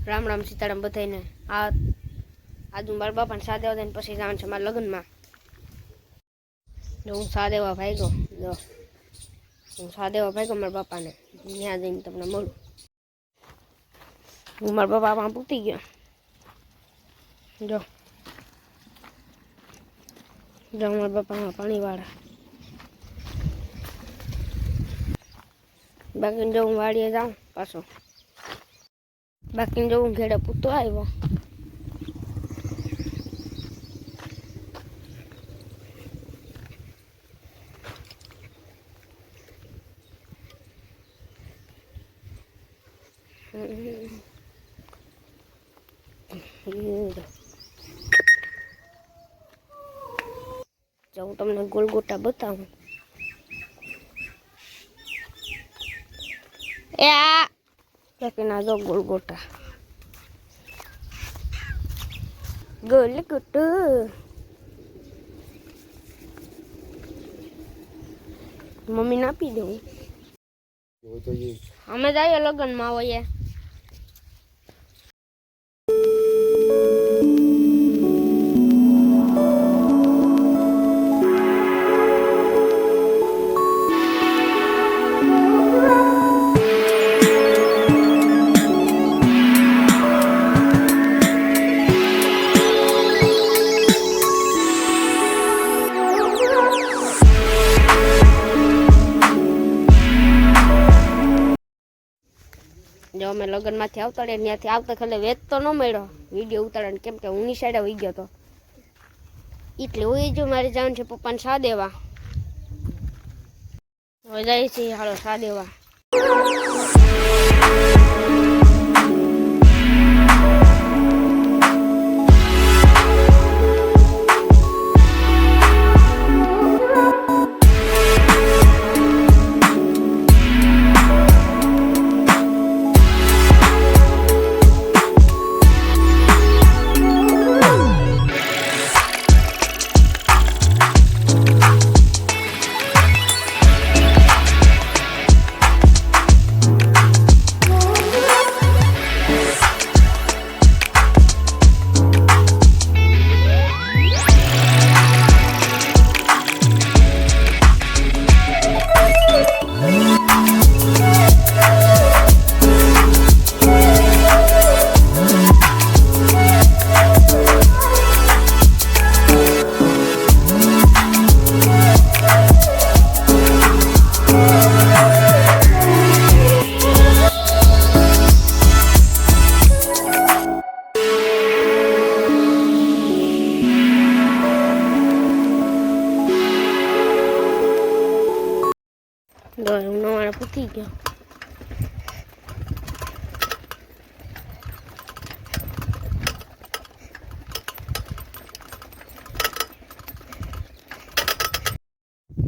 રામ રામ સીતારામ બધાને આજુ મારા બાપાને સા દેવા દઈને પછી જવાનું છે મારા લગ્નમાં. જો હું સા દેવા ભાગ્યો મારા બાપાને ત્યાં જઈને તમને મળું. હું મારા બાપા આમાં પૂતી ગયો. જો મારા બાપામાં પાણીવાળા. બાકીને જો હું વાડીએ જાઉં પાછો. બાકીને જો હું ઘેડે પૂતો આવ્યો. જો હું તમને ગોલગોટા બતાવું. ના જો ગોલગોટા મમ્મી ને આપી દઉં. અમે જઈએ લગ્નમાં હોઈએ. જો અમે લગ્નમાંથી આવતા ત્યાંથી આવતા ખાલી વેચ તો ન મળ્યો વિડીયો ઉતારવાનો, કેમ કે હું સાઈડ આવી ગયો હતો. એટલે હું જો મારે જવાનું છે પપ્પાને સા દેવા. હવે જાય છે હાલો સા દેવા. હું નવાણે પૂછી ગયો.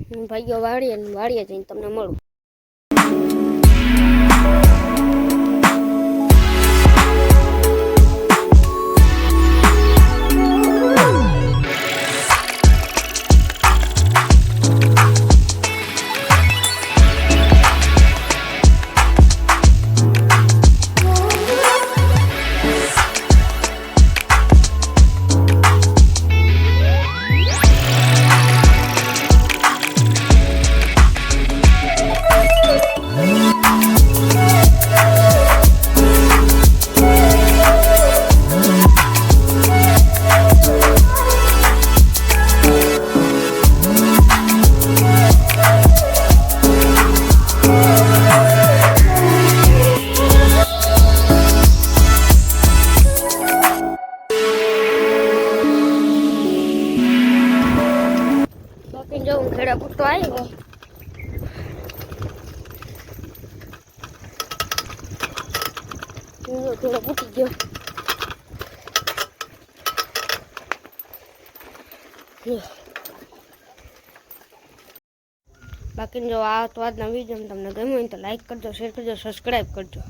હું ભાગ્યો વાડીએ જઈને તમને મળું. જો હું ઘેડા પૂરતો આવ્યો. ઘેડા પૂટી ગયો. બાકી જો આ તો આજના વિડીયો તમને ગમ્યો હોય તો લાઈક કરજો, શેર કરજો, સબસ્ક્રાઈબ કરજો.